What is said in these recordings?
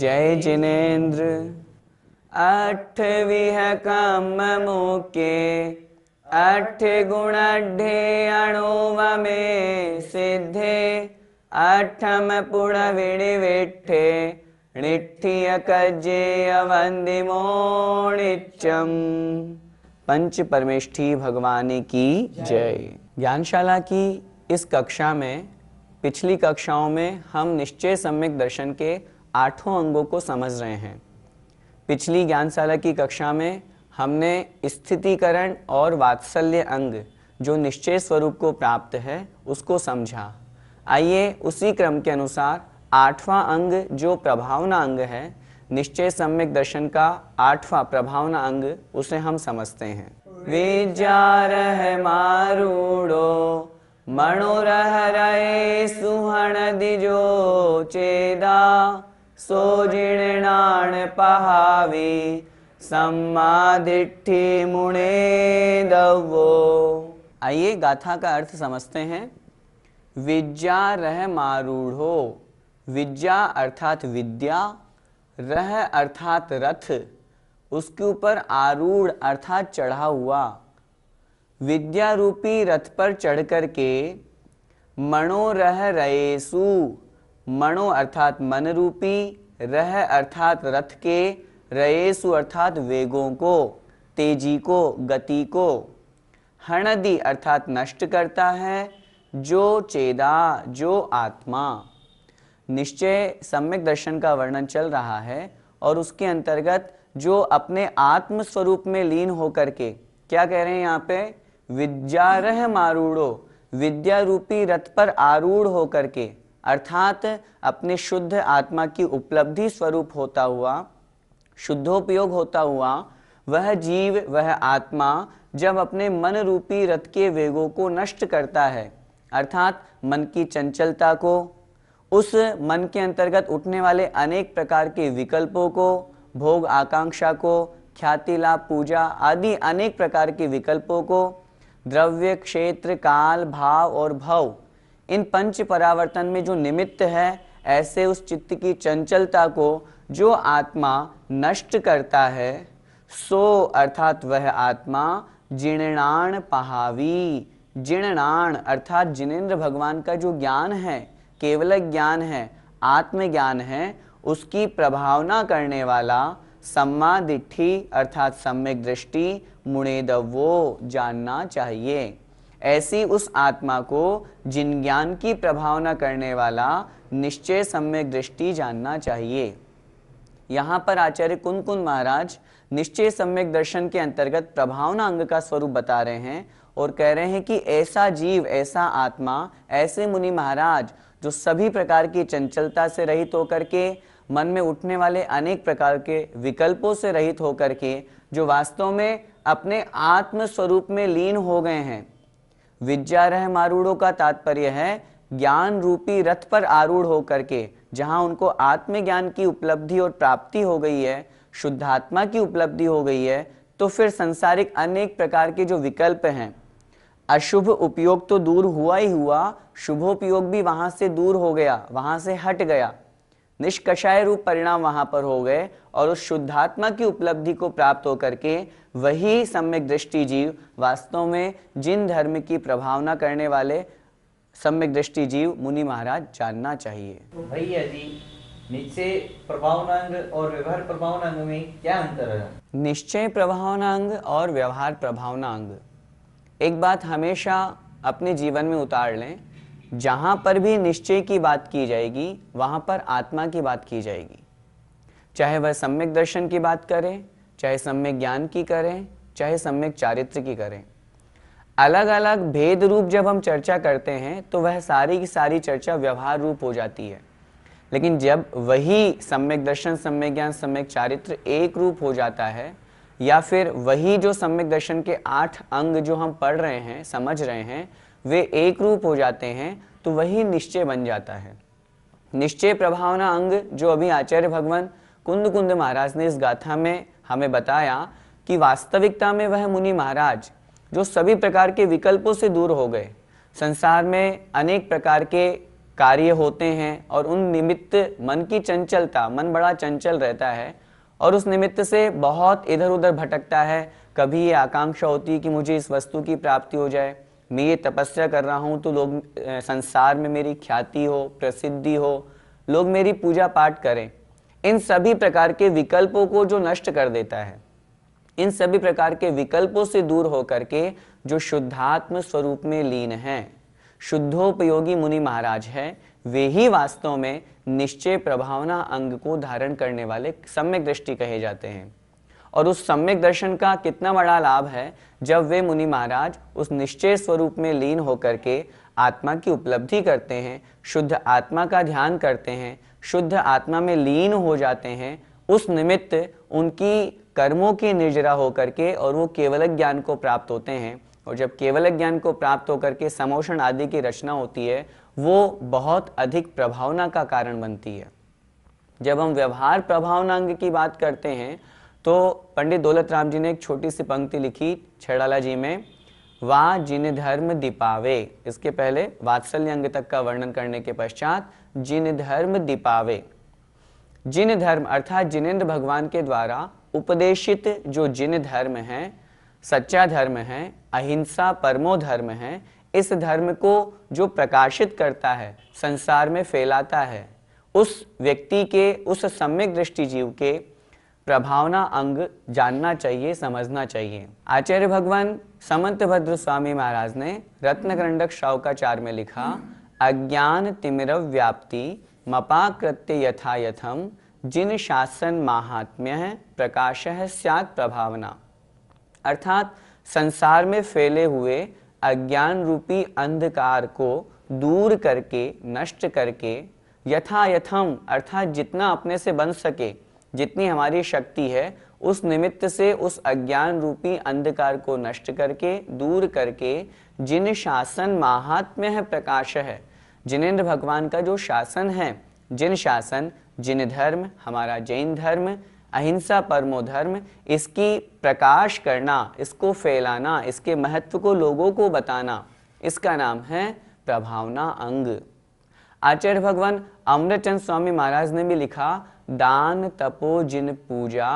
जय जिनेन्द्र। अठ विह कम मुके अठ गुण अढे अणुव में सिद्धे अठम पुण विणि विठे निठिय कज्जे अवंदिमो नित्यम। पंच परमेष्ठी भगवान की जय। ज्ञानशाला की इस कक्षा में, पिछली कक्षाओं में हम निश्चय सम्यक दर्शन के 8 अंगों को समझ रहे हैं। पिछली ज्ञानशाला की कक्षा में हमने स्थितिकरण और वात्सल्य अंग जो निश्चय स्वरूप को प्राप्त है उसको समझा। आइए उसी क्रम के अनुसार 8वां अंग जो प्रभावना अंग है, निश्चय सम्यक दर्शन का 8वां प्रभावना अंग, उसे हम समझते हैं। विचार है मारूड़ो मनोरह रहे सुहण दिजो चेदा सो जिणाण पहावी सम्मादिट्ठी मुणे दवो। आइए गाथा का अर्थ समझते हैं। विद्या रह मारूढ़ो, विद्या अर्थात विद्या, रह अर्थात रथ, उसके ऊपर आरूढ़ अर्थात चढ़ा हुआ, विद्या रूपी रथ पर चढ़ करके मणो रह रहेसु, मणो अर्थात मन रूपी, रह अर्थात रथ के, रहेसु अर्थात वेगों को, तेजी को, गति को, हणदि अर्थात नष्ट करता है, जो चेदा जो आत्मा। निश्चय सम्यक दर्शन का वर्णन चल रहा है और उसके अंतर्गत जो अपने आत्म स्वरूप में लीन होकर के क्या कह रहे हैं यहाँ पे, विद्यारह मारूढ़ो, विद्या रूपी रथ पर आरूढ़ होकर के, अर्थात अपने शुद्ध आत्मा की उपलब्धि स्वरूप होता हुआ, शुद्धोपयोग होता हुआ वह जीव, वह आत्मा जब अपने मन रूपी रथ के वेगों को नष्ट करता है, अर्थात मन की चंचलता को, उस मन के अंतर्गत उठने वाले अनेक प्रकार के विकल्पों को, भोग आकांक्षा को, ख्याति लाभ पूजा आदि अनेक प्रकार के विकल्पों को, द्रव्य क्षेत्र काल भाव और भव, इन पंच परावर्तन में जो निमित्त है, ऐसे उस चित्त की चंचलता को जो आत्मा नष्ट करता है, सो अर्थात वह आत्मा जिणाण पहावी, जिणाण अर्थात जिनेन्द्र भगवान का जो ज्ञान है, केवल ज्ञान है, आत्मज्ञान है, उसकी प्रभावना करने वाला सम्मा दिट्ठी अर्थात सम्यक दृष्टि मुणेदवो जानना चाहिए। ऐसी उस आत्मा को जिन ज्ञान की प्रभावना करने वाला निश्चय सम्यक दृष्टि जानना चाहिए। यहाँ पर आचार्य कुंद महाराज निश्चय सम्यक दर्शन के अंतर्गत प्रभावना अंग का स्वरूप बता रहे हैं और कह रहे हैं कि ऐसा जीव, ऐसा आत्मा, ऐसे मुनि महाराज जो सभी प्रकार की चंचलता से रहित होकर के, मन में उठने वाले अनेक प्रकार के विकल्पों से रहित होकर के, जो वास्तव में अपने आत्म स्वरूप में लीन हो गए हैं। विद्यारह मारूढ़ो का तात्पर्य है ज्ञान रूपी रथ पर आरूढ़ होकर के, जहां उनको आत्मज्ञान की उपलब्धि और प्राप्ति हो गई है, शुद्धात्मा की उपलब्धि हो गई है, तो फिर संसारिक अनेक प्रकार के जो विकल्प हैं, अशुभ उपयोग तो दूर हुआ ही हुआ, शुभोपयोग भी वहां से दूर हो गया, वहां से हट गया, निष्कषाय रूप परिणाम वहां पर हो गए और उस शुद्धात्मा की उपलब्धि को प्राप्त होकर के वही सम्यक दृष्टि जीव वास्तव में जिन धर्म की प्रभावना करने वाले सम्यक दृष्टि जीव मुनि महाराज जानना चाहिए। तो भैया जी, निश्चय प्रभावनांग और व्यवहार प्रभावनांग में क्या अंतर है? निश्चय प्रभावनांग और व्यवहार प्रभावनांग, एक बात हमेशा अपने जीवन में उतार लें, जहां पर भी निश्चय की बात की जाएगी वहां पर आत्मा की बात की जाएगी। चाहे वह सम्यक दर्शन की बात करें, चाहे सम्यक ज्ञान की करें, चाहे सम्यक चारित्र की करें, अलग अलग भेद रूप जब हम चर्चा करते हैं तो वह सारी की सारी चर्चा व्यवहार रूप हो जाती है। लेकिन जब वही सम्यक दर्शन, सम्यक ज्ञान, सम्यक चारित्र एक रूप हो जाता है, या फिर वही जो सम्यक दर्शन के 8 अंग जो हम पढ़ रहे हैं, समझ रहे हैं, वे एक रूप हो जाते हैं, तो वही निश्चय बन जाता है। निश्चय प्रभावना अंग जो अभी आचार्य भगवान कुंद महाराज ने इस गाथा में हमें बताया कि वास्तविकता में वह मुनि महाराज जो सभी प्रकार के विकल्पों से दूर हो गए, संसार में अनेक प्रकार के कार्य होते हैं और उन निमित्त मन की चंचलता, मन बड़ा चंचल रहता है और उस निमित्त से बहुत इधर उधर भटकता है। कभी ये आकांक्षा होती है कि मुझे इस वस्तु की प्राप्ति हो जाए, मैं ये तपस्या कर रहा हूँ तो लोग संसार में मेरी ख्याति हो, प्रसिद्धि हो, लोग मेरी पूजा पाठ करें। इन सभी प्रकार के विकल्पों को जो नष्ट कर देता है, इन सभी प्रकार के विकल्पों से दूर होकर के जो शुद्धात्म स्वरूप में लीन है, शुद्धोपयोगी मुनि महाराज है, वे ही वास्तव में निश्चय प्रभावना अंग को धारण करने वाले सम्यक दृष्टि कहे जाते हैं। और उस सम्यक दर्शन का कितना बड़ा लाभ है जब वे मुनि महाराज उस निश्चय स्वरूप में लीन होकर के आत्मा की उपलब्धि करते हैं, शुद्ध आत्मा का ध्यान करते हैं, शुद्ध आत्मा में लीन हो जाते हैं। उस निमित्त उनकी कर्मों की निर्जरा होकर के और वो केवल ज्ञान को प्राप्त होते हैं। और जब केवल ज्ञान को प्राप्त होकर के समोषण आदि की रचना होती है, वो बहुत अधिक प्रभावना का कारण बनती है। जब हम व्यवहार प्रभावनांग की बात करते हैं तो पंडित दौलत राम जी ने एक छोटी सी पंक्ति लिखी छेड़ाला जी में, वा जिन धर्म दीपावे। इसके पहले वात्सल्य अंग तक का वर्णन करने के पश्चात जिन धर्म दीपावे, जिन धर्म अर्थात जिनेंद्र भगवान के द्वारा उपदेशित जो जिन धर्म है, सच्चा धर्म है, अहिंसा परमो धर्म है, इस धर्म को जो प्रकाशित करता है, संसार में फैलाता है, उस व्यक्ति के, उस सम्यक दृष्टि जीव के प्रभावना अंग जानना चाहिए, समझना चाहिए। आचार्य भगवान समंत भद्र स्वामी महाराज ने रत्नकरंडक शावकाचार में लिखा, अज्ञान तिमिरव व्याप्ति मपाकृत्य यथा यथम जिन शासन माहात्म्य प्रकाशः स्यात् प्रभावना। अर्थात संसार में फैले हुए अज्ञान रूपी अंधकार को दूर करके, नष्ट करके, यथा यथम अर्थात जितना अपने से बन सके, जितनी हमारी शक्ति है, उस निमित्त से उस अज्ञान रूपी अंधकार को नष्ट करके, दूर करके, जिन शासन माहात्म्य है प्रकाश है, जिनेंद्र भगवान का जो शासन है, जिन शासन, जिन धर्म, हमारा जैन धर्म, अहिंसा परमो धर्म, इसकी प्रकाश करना, इसको फैलाना, इसके महत्व को लोगों को बताना, इसका नाम है प्रभावना अंग। आचार्य भगवान अमृतचंद स्वामी महाराज ने भी लिखा, दान तपो जिन पूजा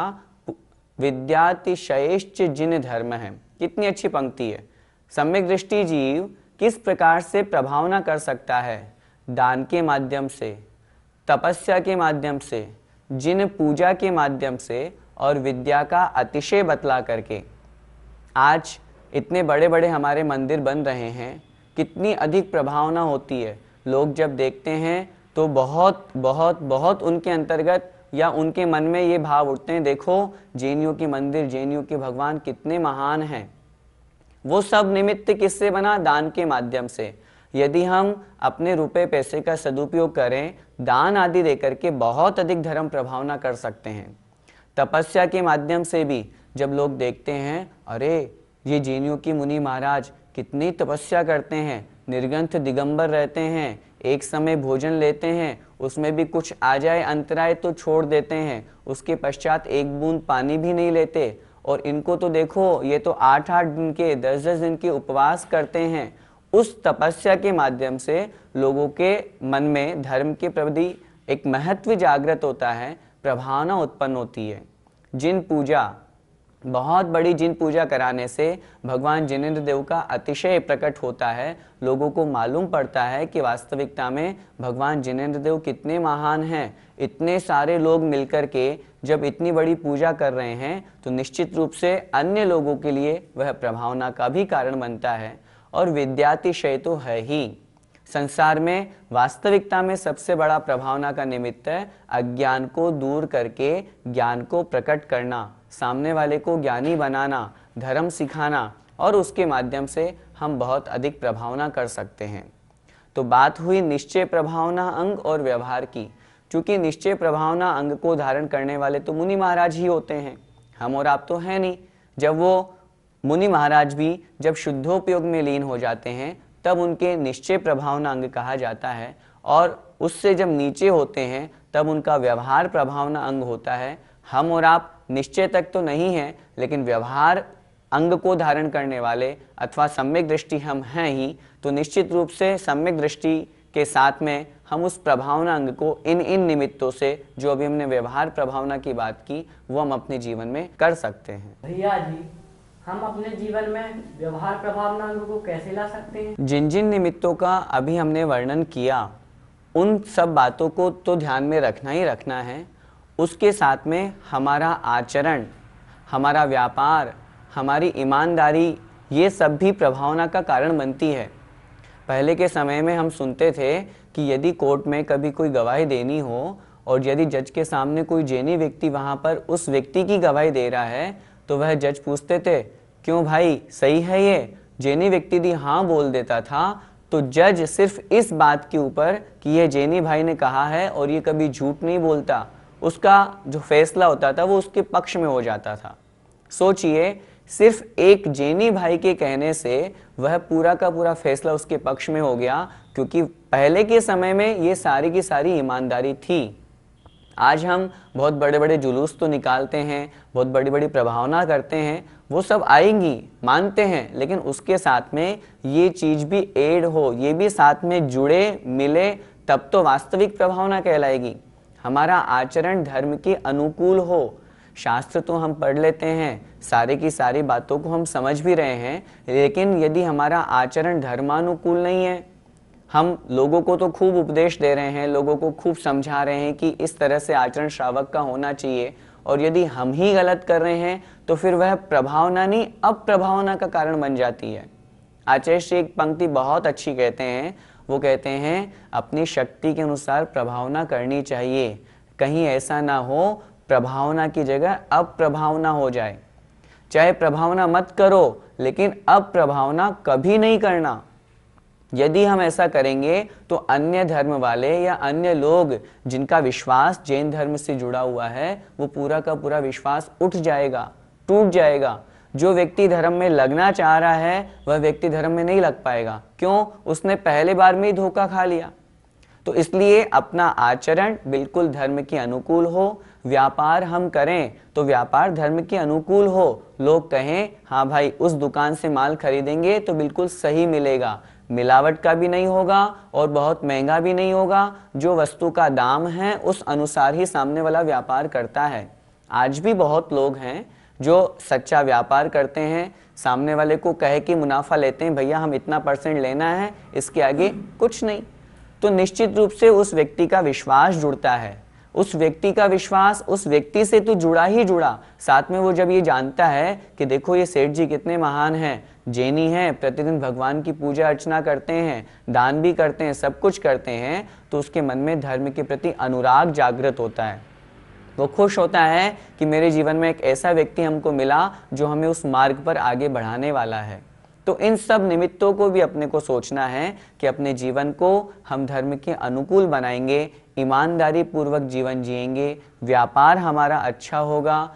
विद्यातिशयश्च जिन धर्म है। कितनी अच्छी पंक्ति है। सम्यक दृष्टि जीव किस प्रकार से प्रभावना कर सकता है? दान के माध्यम से, तपस्या के माध्यम से, जिन पूजा के माध्यम से और विद्या का अतिशय बतला करके। आज इतने बड़े बड़े हमारे मंदिर बन रहे हैं, कितनी अधिक प्रभावना होती है। लोग जब देखते हैं तो बहुत बहुत बहुत उनके अंतर्गत या उनके मन में ये भाव उठते हैं, देखो जैनियों के मंदिर, जैनियों के भगवान कितने महान हैं। वो सब निमित्त किससे बना? दान के माध्यम से। यदि हम अपने रुपए पैसे का सदुपयोग करें, दान आदि देकर के बहुत अधिक धर्म प्रभावना कर सकते हैं। तपस्या के माध्यम से भी जब लोग देखते हैं, अरे ये जैनियों की मुनि महाराज कितनी तपस्या करते हैं, निर्ग्रंथ दिगंबर रहते हैं, एक समय भोजन लेते हैं, उसमें भी कुछ आ जाए अंतराय तो छोड़ देते हैं, उसके पश्चात एक बूंद पानी भी नहीं लेते। और इनको तो देखो, ये तो 8-8 दिन के, 10-10 दिन के उपवास करते हैं। उस तपस्या के माध्यम से लोगों के मन में धर्म के प्रति एक महत्व जागृत होता है, प्रभावना उत्पन्न होती है। जिन पूजा, बहुत बड़ी जिन पूजा कराने से भगवान जिनेंद्र देव का अतिशय प्रकट होता है। लोगों को मालूम पड़ता है कि वास्तविकता में भगवान जिनेंद्र देव कितने महान हैं। इतने सारे लोग मिलकर के जब इतनी बड़ी पूजा कर रहे हैं तो निश्चित रूप से अन्य लोगों के लिए वह प्रभावना का भी कारण बनता है। और विद्यातिशय तो है ही। संसार में वास्तविकता में सबसे बड़ा प्रभावना का निमित्त है अज्ञान को दूर करके ज्ञान को प्रकट करना, सामने वाले को ज्ञानी बनाना, धर्म सिखाना, और उसके माध्यम से हम बहुत अधिक प्रभावना कर सकते हैं। तो बात हुई निश्चय प्रभावना अंग और व्यवहार की। चूंकि निश्चय प्रभावना अंग को धारण करने वाले तो मुनि महाराज ही होते हैं, हम और आप तो हैं नहीं। जब वो मुनि महाराज भी जब शुद्धोपयोग में लीन हो जाते हैं तब उनके निश्चय प्रभावना अंग कहा जाता है। और उससे जब नीचे होते हैं तब उनका व्यवहार प्रभावना अंग होता है। हम और आप निश्चय तक तो नहीं हैं, लेकिन व्यवहार अंग को धारण करने वाले अथवा सम्यक दृष्टि हम हैं ही। तो निश्चित रूप से सम्यक दृष्टि के साथ में हम उस प्रभावना अंग को इन इन निमित्तों से, जो अभी हमने व्यवहार प्रभावना की बात की, वो हम अपने जीवन में कर सकते हैं। भैया जी, हम अपने जीवन में व्यवहार प्रभावना अंग को कैसे ला सकते हैं? जिन जिन निमित्तों का अभी हमने वर्णन किया, उन सब बातों को तो ध्यान में रखना ही रखना है। उसके साथ में हमारा आचरण, हमारा व्यापार, हमारी ईमानदारी, ये सब भी प्रभावना का कारण बनती है। पहले के समय में हम सुनते थे कि यदि कोर्ट में कभी कोई गवाही देनी हो और यदि जज के सामने कोई जेनी व्यक्ति वहाँ पर उस व्यक्ति की गवाही दे रहा है, तो वह जज पूछते थे, क्यों भाई, सही है ये? जेनी व्यक्ति यदि हाँ बोल देता था तो जज सिर्फ इस बात के ऊपर कि ये जेनी भाई ने कहा है और ये कभी झूठ नहीं बोलता, उसका जो फैसला होता था वो उसके पक्ष में हो जाता था। सोचिए, सिर्फ एक जेनी भाई के कहने से वह पूरा का पूरा फैसला उसके पक्ष में हो गया, क्योंकि पहले के समय में ये सारी की सारी ईमानदारी थी। आज हम बहुत बड़े बड़े जुलूस तो निकालते हैं, बहुत बड़ी बड़ी प्रभावना करते हैं, वो सब आएंगी, मानते हैं, लेकिन उसके साथ में ये चीज भी ऐड हो, ये भी साथ में जुड़े मिले, तब तो वास्तविक प्रभावना कहलाएगी। हमारा आचरण धर्म के अनुकूल हो। शास्त्र तो हम पढ़ लेते हैं, सारे की सारी बातों को हम समझ भी रहे हैं, लेकिन यदि हमारा आचरण धर्मानुकूल नहीं है, हम लोगों को तो खूब उपदेश दे रहे हैं, लोगों को खूब समझा रहे हैं कि इस तरह से आचरण श्रावक का होना चाहिए, और यदि हम ही गलत कर रहे हैं तो फिर वह प्रभावना नहीं अप्रभावना का कारण बन जाती है। आचार्य श्री एक पंक्ति बहुत अच्छी कहते हैं, वो कहते हैं, अपनी शक्ति के अनुसार प्रभावना करनी चाहिए, कहीं ऐसा ना हो प्रभावना की जगह अप्रभावना हो जाए। चाहे प्रभावना मत करो, लेकिन अप्रभावना कभी नहीं करना। यदि हम ऐसा करेंगे तो अन्य धर्म वाले या अन्य लोग जिनका विश्वास जैन धर्म से जुड़ा हुआ है, वो पूरा का पूरा विश्वास उठ जाएगा, टूट जाएगा। जो व्यक्ति धर्म में लगना चाह रहा है वह व्यक्ति धर्म में नहीं लग पाएगा। क्यों? उसने पहले बार में ही धोखा खा लिया। तो इसलिए अपना आचरण बिल्कुल धर्म के अनुकूल हो, व्यापार हम करें तो व्यापार धर्म के अनुकूल हो। लोग कहें, हाँ भाई, उस दुकान से माल खरीदेंगे तो बिल्कुल सही मिलेगा, मिलावट का भी नहीं होगा और बहुत महंगा भी नहीं होगा, जो वस्तु का दाम है उस अनुसार ही सामने वाला व्यापार करता है। आज भी बहुत लोग हैं जो सच्चा व्यापार करते हैं, सामने वाले को कहे कि मुनाफा लेते हैं, भैया हम इतना % लेना है, इसके आगे कुछ नहीं। तो निश्चित रूप से उस व्यक्ति का विश्वास जुड़ता है, उस व्यक्ति का विश्वास उस व्यक्ति से तो जुड़ा ही जुड़ा, साथ में वो जब ये जानता है कि देखो ये सेठ जी कितने महान हैं, जैनी हैं, प्रतिदिन भगवान की पूजा अर्चना करते हैं, दान भी करते हैं, सब कुछ करते हैं, तो उसके मन में धर्म के प्रति अनुराग जागृत होता है। वो खुश होता है कि मेरे जीवन में एक ऐसा व्यक्ति हमको मिला जो हमें उस मार्ग पर आगे बढ़ाने वाला है। तो इन सब निमित्तों को भी अपने को सोचना है कि अपने जीवन को हम धर्म के अनुकूल बनाएंगे, ईमानदारी पूर्वक जीवन जिएंगे, व्यापार हमारा अच्छा होगा,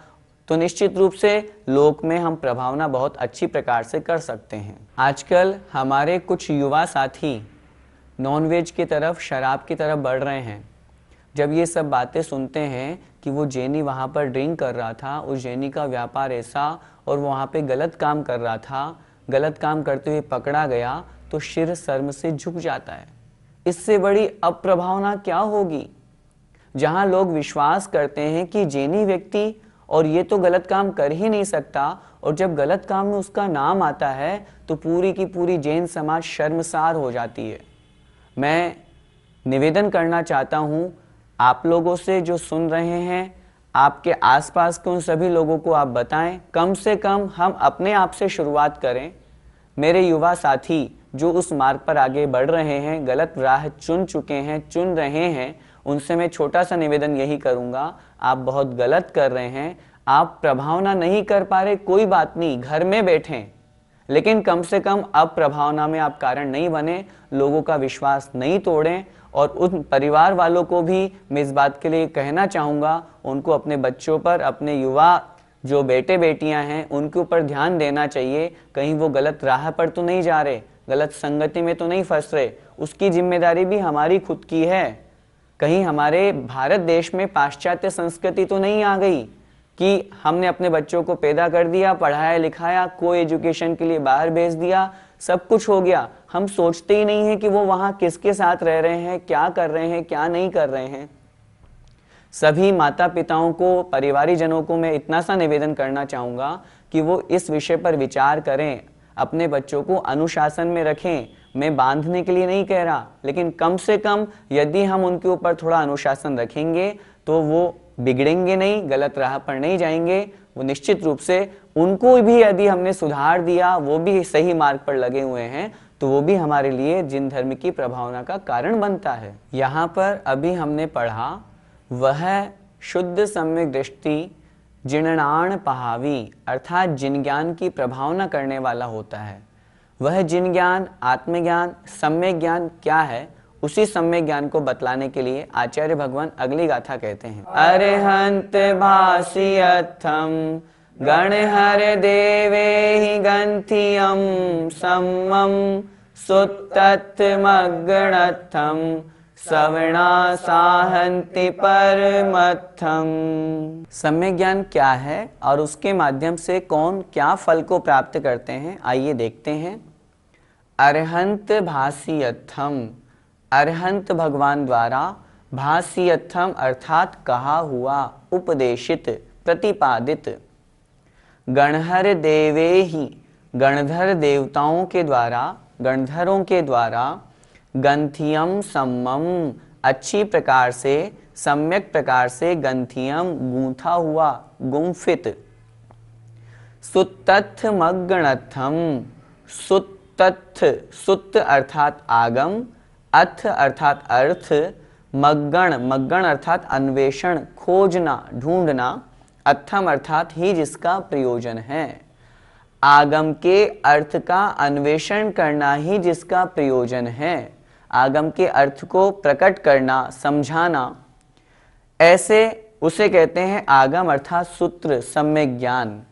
तो निश्चित रूप से लोक में हम प्रभावना बहुत अच्छी प्रकार से कर सकते हैं। आजकल हमारे कुछ युवा साथी नॉनवेज की तरफ, शराब की तरफ बढ़ रहे हैं। जब ये सब बातें सुनते हैं कि वो जैनी वहाँ पर ड्रिंक कर रहा था, उस जैनी का व्यापार ऐसा, और वो वहाँ पे गलत काम कर रहा था, गलत काम करते हुए पकड़ा गया, तो शिर शर्म से झुक जाता है। इससे बड़ी अप्रभावना क्या होगी? जहाँ लोग विश्वास करते हैं कि जैनी व्यक्ति और ये तो गलत काम कर ही नहीं सकता, और जब गलत काम में उसका नाम आता है तो पूरी की पूरी जैन समाज शर्मसार हो जाती है। मैं निवेदन करना चाहता हूँ आप लोगों से, जो सुन रहे हैं, आपके आसपास के उन सभी लोगों को आप बताएं, कम से कम हम अपने आप से शुरुआत करें। मेरे युवा साथी जो उस मार्ग पर आगे बढ़ रहे हैं, गलत राह चुन चुके हैं, चुन रहे हैं, उनसे मैं छोटा सा निवेदन यही करूंगा, आप बहुत गलत कर रहे हैं, आप प्रभावना नहीं कर पा रहे, कोई बात नहीं, घर में बैठें, लेकिन कम से कम अब प्रभावना में आप कारण नहीं बने, लोगों का विश्वास नहीं तोड़ें। और उन परिवार वालों को भी मैं इस बात के लिए कहना चाहूँगा, उनको अपने बच्चों पर, अपने युवा जो बेटे बेटियां हैं, उनके ऊपर ध्यान देना चाहिए, कहीं वो गलत राह पर तो नहीं जा रहे, गलत संगति में तो नहीं फंस रहे। उसकी जिम्मेदारी भी हमारी खुद की है। कहीं हमारे भारत देश में पाश्चात्य संस्कृति तो नहीं आ गई कि हमने अपने बच्चों को पैदा कर दिया, पढ़ाया लिखाया, को एजुकेशन के लिए बाहर भेज दिया, सब कुछ हो गया, हम सोचते ही नहीं है कि वो वहां किसके साथ रह रहे हैं, क्या कर रहे हैं, क्या नहीं कर रहे हैं। सभी माता पिताओं को, परिवारी जनों को मैं इतना सा निवेदन करना चाहूँगा कि वो इस विषय पर विचार करें, अपने बच्चों को अनुशासन में रखें। मैं बांधने के लिए नहीं कह रहा, लेकिन कम से कम यदि हम उनके ऊपर थोड़ा अनुशासन रखेंगे तो वो बिगड़ेंगे नहीं, गलत राह पर नहीं जाएंगे। वो निश्चित रूप से, उनको भी यदि हमने सुधार दिया, वो भी सही मार्ग पर लगे हुए हैं, तो वो भी हमारे लिए जिन धर्म की प्रभावना का कारण बनता है। यहाँ पर अभी हमने पढ़ा, वह शुद्ध सम्यक दृष्टि जिनणाण पहावी, अर्थात जिन ज्ञान की प्रभावना करने वाला होता है। वह जिन ज्ञान, आत्मज्ञान, सम्यक ज्ञान क्या है, उसी सम्यक ज्ञान को बतलाने के लिए आचार्य भगवान अगली गाथा कहते हैं। अरिहंत भासियत्थम गणहर देवे ही गंथियम सम्मम सुत्तत्मग्गणत्थम सवर्णा साहंति परमत्थम। सम्यक ज्ञान क्या है और उसके माध्यम से कौन क्या फल को प्राप्त करते हैं, आइए देखते हैं। अरहंत भासियत्थम, अरहंत भगवान द्वारा, भासियत्थम अर्थात कहा हुआ, उपदेशित, प्रतिपादित। गणहर देवे ही, गणधर देवताओं के द्वारा, गणधरों के द्वारा, गंथियम सम्मम अच्छी प्रकार से, सम्यक प्रकार से, गंथियम गूंथा हुआ, गुंफित। सुत्तथ मग्गणत्थम, सुत्तथ, सुत्त अर्थात आगम, अथ अर्थात अर्थ, मग्गण, मग्गण अर्थात अन्वेषण, खोजना, ढूंढना, अथम अर्थात ही जिसका प्रयोजन है। आगम के अर्थ का अन्वेषण करना ही जिसका प्रयोजन है, आगम के अर्थ को प्रकट करना, समझाना, ऐसे उसे कहते हैं आगम अर्थात सूत्र, सम्यक ज्ञान।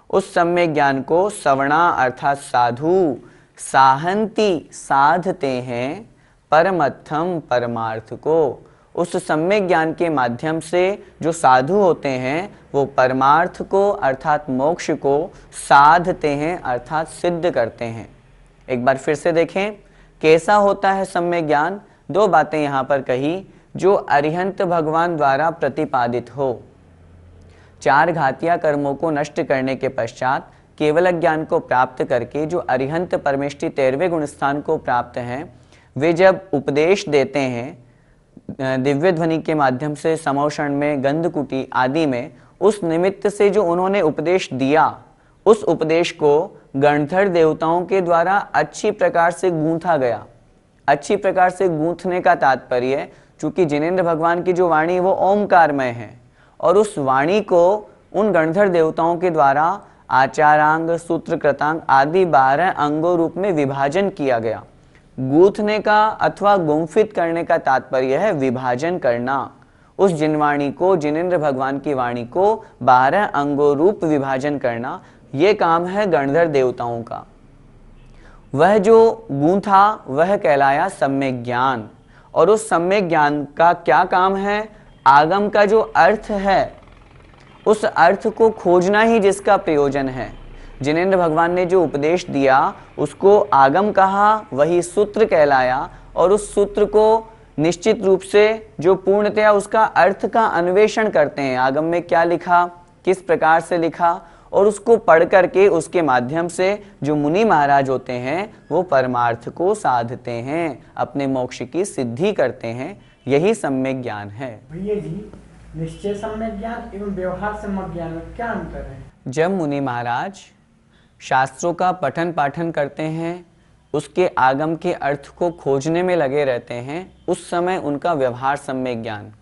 उस सम्यक ज्ञान को सवर्णा अर्थात साधु, साहंती साधते हैं, परमत्थम परमार्थ को। उस सम्यक ज्ञान के माध्यम से जो साधु होते हैं वो परमार्थ को अर्थात मोक्ष को साधते हैं अर्थात सिद्ध करते हैं। एक बार फिर से देखें कैसा होता है सम्यक ज्ञान। दो बातें यहाँ पर कही, जो अरिहंत भगवान द्वारा प्रतिपादित हो, चार घातिया कर्मों को नष्ट करने के पश्चात केवल ज्ञान को प्राप्त करके जो अरिहंत परमेष्टि 13वें गुण स्थान को प्राप्त हैं, वे जब उपदेश देते हैं दिव्य ध्वनि के माध्यम से, समौषण में, गंधकुटी आदि में, उस निमित्त से जो उन्होंने उपदेश दिया, उस उपदेश को गणधर देवताओं के द्वारा अच्छी प्रकार से गूंथा गया। अच्छी प्रकार से गूंथने का तात्पर्य, चूंकि जिनेंद्र भगवान की जो वाणी वो ओमकारमय है, और उस वाणी को उन गणधर देवताओं के द्वारा आचारांग, सूत्र, कृतांग आदि 12 अंगों रूप में विभाजन किया गया। गूंथने का अथवा गुंफित करने का तात्पर्य है विभाजन करना। उस जिनवाणी को, जिनेंद्र भगवान की वाणी को 12 अंगों रूप विभाजन करना, ये काम है गणधर देवताओं का। वह जो गूंथा वह कहलाया सम्यक ज्ञान। और उस सम्यक ज्ञान का क्या काम है? आगम का जो अर्थ है, उस अर्थ को खोजना ही जिसका प्रयोजन है। जिनेंद्र भगवान ने जो उपदेश दिया उसको आगम कहा, वही सूत्र कहलाया। और उस सूत्र को निश्चित रूप से जो पूर्णतया उसका अर्थ का अन्वेषण करते हैं, आगम में क्या लिखा, किस प्रकार से लिखा, और उसको पढ़ करके उसके माध्यम से जो मुनि महाराज होते हैं वो परमार्थ को साधते हैं, अपने मोक्ष की सिद्धि करते हैं। यही सम्यक ज्ञान है। भैया जी, निश्चय सम्यक ज्ञान एवं व्यवहार सम्यक ज्ञान में क्या अंतर है? जब मुनि महाराज शास्त्रों का पठन पाठन करते हैं, उसके आगम के अर्थ को खोजने में लगे रहते हैं, उस समय उनका व्यवहार सम्यक ज्ञान।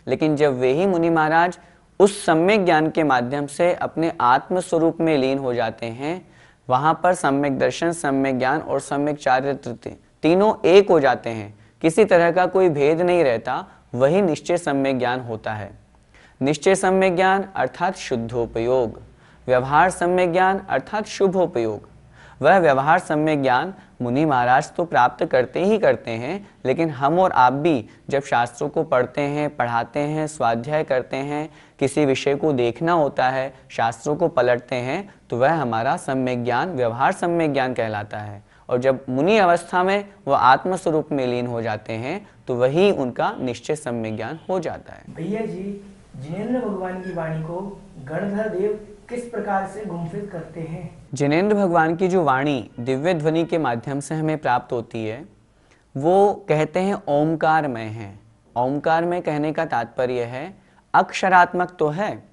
लेकिन जब वे ही मुनि महाराज उस सम्यक ज्ञान के माध्यम से अपने आत्म स्वरूप में लीन हो जाते हैं, वहाँ पर सम्यक दर्शन, सम्यक ज्ञान और सम्यक चारित्र तीनों एक हो जाते हैं, किसी तरह का कोई भेद नहीं रहता, वही निश्चय सम्यक ज्ञान होता है। निश्चय सम्यक ज्ञान अर्थात शुद्धोपयोग, व्यवहार सम्यक ज्ञान अर्थात शुभोपयोग। वह व्यवहार सम्यक ज्ञान मुनि महाराज तो प्राप्त करते ही करते हैं, लेकिन हम और आप भी जब शास्त्रों को पढ़ते हैं, पढ़ाते हैं, स्वाध्याय करते हैं, किसी विषय को देखना होता है, शास्त्रों को पलटते हैं, तो वह हमारा सम्यक ज्ञान, व्यवहार सम्यक ज्ञान कहलाता है। और जब मुनि अवस्था में वो आत्म स्वरूप में लीन हो जाते हैं तो वही उनका निश्चय सम्यक ज्ञान हो जाता है। भैया जी, जिनेंद्र भगवान की वाणी को गणधर देव किस प्रकार से गुम्फित करते हैं? जिनेंद्र भगवान की जो वाणी दिव्य ध्वनि के माध्यम से हमें प्राप्त होती है वो कहते हैं ओमकारमय है। ओमकारमय कहने का तात्पर्य है अक्षरात्मक तो है,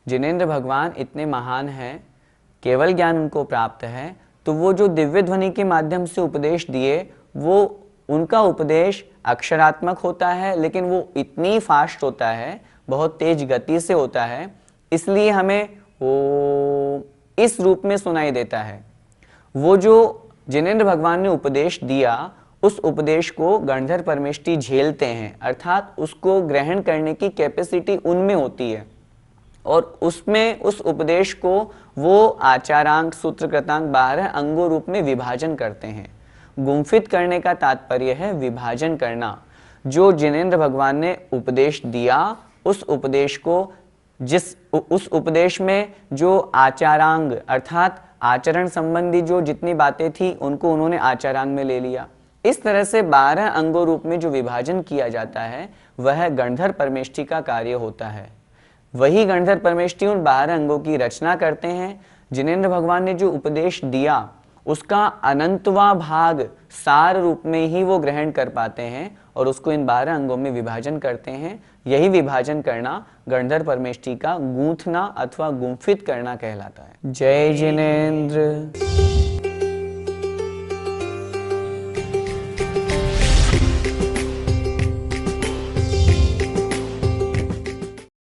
जिनेंद्र भगवान इतने महान हैं, केवल ज्ञान उनको प्राप्त है, तो वो जो दिव्य ध्वनि के माध्यम से उपदेश दिए वो उनका उपदेश अक्षरात्मक होता है, लेकिन वो इतनी फास्ट होता है, बहुत तेज गति से होता है, इसलिए हमें वो इस रूप में सुनाई देता है। वो जो जिनेंद्र भगवान ने उपदेश दिया उस उपदेश को गणधर परमेष्ठी झेलते हैं, अर्थात उसको ग्रहण करने की कैपेसिटी उनमें होती है और उसमें उस उपदेश को वो आचारांक, सूत्र, कृतांक 12 अंगों रूप में विभाजन करते हैं। गुम्फित करने का तात्पर्य है विभाजन करना। जो जिनेंद्र भगवान ने उपदेश दिया उस उपदेश को उस उपदेश में जो आचारांग अर्थात आचरण संबंधी जो जितनी बातें थी उनको उन्होंने आचारांग में ले लिया। इस तरह से 12 अंगों रूप में जो विभाजन किया जाता है वह गणधर परमेष्ठी का कार्य होता है। वही गणधर परमेष्ठी उन 12 अंगों की रचना करते हैं। जिनेंद्र भगवान ने जो उपदेश दिया उसका अनंतवा भाग सार रूप में ही वो ग्रहण कर पाते हैं और उसको इन 12 अंगों में विभाजन करते हैं। यही विभाजन करना गणधर परमेष्ठी का गूंथना अथवा गुम्फित करना कहलाता है। जय जिनेंद्र।